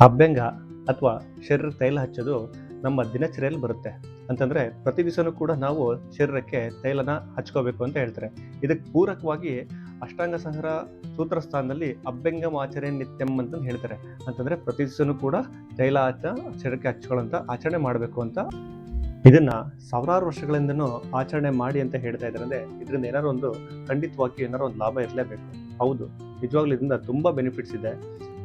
ಅಭ್ಯಂಗ ಅಥವಾ ಶರೀರಕ್ಕೆ ತೈಲ ಹಚ್ಚೋದು ನಮ್ಮ ದಿನಚರಿಯಲ್ಲಿ ಬರುತ್ತೆ. ಅಂತಂದ್ರೆ ಪ್ರತಿ ದಿವಸನೂ ಕೂಡ ನಾವು ಶರೀರಕ್ಕೆ ತೈಲನ ಹಚ್ಕೋಬೇಕು ಅಂತ ಹೇಳ್ತಾರೆ. ಇದಕ್ಕೆ ಪೂರಕವಾಗಿ ಅಷ್ಟಾಂಗ ಸಂಗ್ರಹ ಸೂತ್ರ ಸ್ಥಾನದಲ್ಲಿ ಅಭ್ಯಂಗಂ ಆಚರಣೆ ನಿತ್ಯಂ ಅಂತ ಹೇಳ್ತಾರೆ. ಅಂತಂದ್ರೆ ಪ್ರತಿ ದಿವಸನೂ ಕೂಡ ತೈಲ ಶರೀರಕ್ಕೆ ಹಚ್ಕೊಳ್ಳೋಂತ ಆಚರಣೆ ಮಾಡಬೇಕು ಅಂತ. ಇದನ್ನ ಸಾವಿರಾರು ವರ್ಷಗಳಿಂದನೂ ಆಚರಣೆ ಮಾಡಿ ಅಂತ ಹೇಳ್ತಾ ಇದ್ದಾರೆ. ಅಂದ್ರೆ ಇದರಿಂದ ಏನಾದ್ರು ಒಂದು ಖಂಡಿತವಾಗಿ ಏನಾದ್ರು ಒಂದು ಲಾಭ ಇರಲೇಬೇಕು. ಹೌದು, ನಿಜವಾಗ್ಲೂ ಇದರಿಂದ ತುಂಬಾ ಬೆನಿಫಿಟ್ಸ್ ಇದೆ.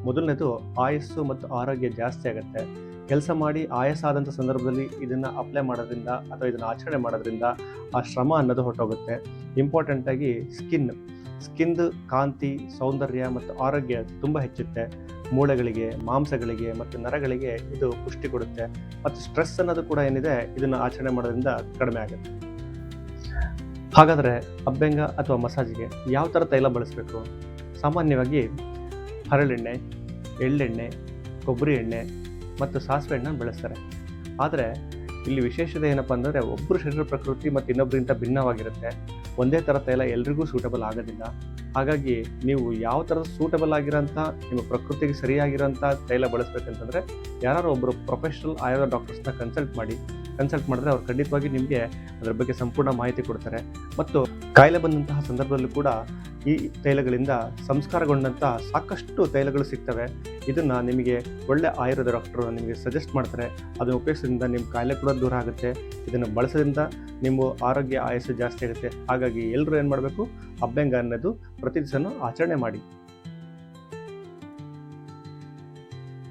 ಮೊದಲನೇದು ಆಯಸ್ಸು ಮತ್ತು ಆರೋಗ್ಯ ಜಾಸ್ತಿ ಆಗುತ್ತೆ. ಕೆಲಸ ಮಾಡಿ ಆಯಾಸ ಆದಂಥ ಸಂದರ್ಭದಲ್ಲಿ ಇದನ್ನ ಅಪ್ಲೈ ಮಾಡೋದ್ರಿಂದ ಅಥವಾ ಇದನ್ನ ಆಚರಣೆ ಮಾಡೋದ್ರಿಂದ ಆ ಶ್ರಮ ಅನ್ನೋದು ಹೊರಟೋಗುತ್ತೆ. ಇಂಪಾರ್ಟೆಂಟ್ ಆಗಿ ಸ್ಕಿನ್ದು ಕಾಂತಿ, ಸೌಂದರ್ಯ ಮತ್ತು ಆರೋಗ್ಯ ತುಂಬ ಹೆಚ್ಚುತ್ತೆ. ಮೂಳೆಗಳಿಗೆ, ಮಾಂಸಗಳಿಗೆ ಮತ್ತು ನರಗಳಿಗೆ ಇದು ಪುಷ್ಟಿ ಕೊಡುತ್ತೆ. ಮತ್ತು ಸ್ಟ್ರೆಸ್ ಅನ್ನೋದು ಕೂಡ ಏನಿದೆ ಇದನ್ನ ಆಚರಣೆ ಮಾಡೋದ್ರಿಂದ ಕಡಿಮೆ ಆಗುತ್ತೆ. ಹಾಗಾದರೆ ಅಭ್ಯಂಗ ಅಥವಾ ಮಸಾಜಿಗೆ ಯಾವ ಥರ ತೈಲ ಬಳಸಬೇಕು? ಸಾಮಾನ್ಯವಾಗಿ ಹರಳೆಣ್ಣೆ, ಎಳ್ಳೆಣ್ಣೆ, ಕೊಬ್ಬರಿ ಎಣ್ಣೆ ಮತ್ತು ಸಾಸಿವೆ ಎಣ್ಣೆ ಬಳಸ್ತಾರೆ. ಆದರೆ ಇಲ್ಲಿ ವಿಶೇಷತೆ ಏನಪ್ಪ ಅಂದರೆ ಒಬ್ಬರು ಶರೀರ ಪ್ರಕೃತಿ ಮತ್ತು ಇನ್ನೊಬ್ಬರಿಂದ ಭಿನ್ನವಾಗಿರುತ್ತೆ. ಒಂದೇ ಥರ ತೈಲ ಎಲ್ರಿಗೂ ಸೂಟಬಲ್ ಆಗೋದಿಲ್ಲ. ಹಾಗಾಗಿ ನೀವು ಯಾವ ಥರದ ಸೂಟಬಲ್ ಆಗಿರೋಂಥ ನಿಮ್ಮ ಪ್ರಕೃತಿಗೆ ಸರಿಯಾಗಿರೋಂಥ ತೈಲ ಬಳಸಬೇಕಂತಂದರೆ ಯಾರು ಒಬ್ಬರು ಪ್ರೊಫೆಷನಲ್ ಆಯುರ್ವೇದ ಡಾಕ್ಟರ್ಸ್ನ ಕನ್ಸಲ್ಟ್ ಮಾಡಿದ್ರೆ ಅವ್ರು ಖಂಡಿತವಾಗಿ ನಿಮಗೆ ಅದರ ಬಗ್ಗೆ ಸಂಪೂರ್ಣ ಮಾಹಿತಿ ಕೊಡ್ತಾರೆ. ಮತ್ತು ಕಾಯಿಲೆ ಬಂದಂತಹ ಸಂದರ್ಭದಲ್ಲೂ ಕೂಡ ಈ ತೈಲಗಳಿಂದ ಸಂಸ್ಕಾರಗೊಂಡಂಥ ಸಾಕಷ್ಟು ತೈಲಗಳು ಸಿಗ್ತವೆ. ಇದನ್ನು ನಿಮಗೆ ಒಳ್ಳೆ ಆಯುರ್ವೇದ ಡಾಕ್ಟರು ನಿಮಗೆ ಸಜೆಸ್ಟ್ ಮಾಡ್ತಾರೆ. ಅದನ್ನು ಉಪಯೋಗಿಸೋದ್ರಿಂದ ನಿಮ್ಮ ಕಾಯಿಲೆ ಕೂಡ ದೂರ ಆಗುತ್ತೆ. ಇದನ್ನು ಬಳಸೋದ್ರಿಂದ ನಿಮ್ಮ ಆರೋಗ್ಯ ಆಯಸ್ಸು ಜಾಸ್ತಿ ಆಗುತ್ತೆ. ಹಾಗಾಗಿ ಎಲ್ಲರೂ ಏನು ಮಾಡಬೇಕು, ಅಭ್ಯಂಗ ಅನ್ನೋದು ಪ್ರತಿ ದಿವಸನೂ ಆಚರಣೆ ಮಾಡಿ.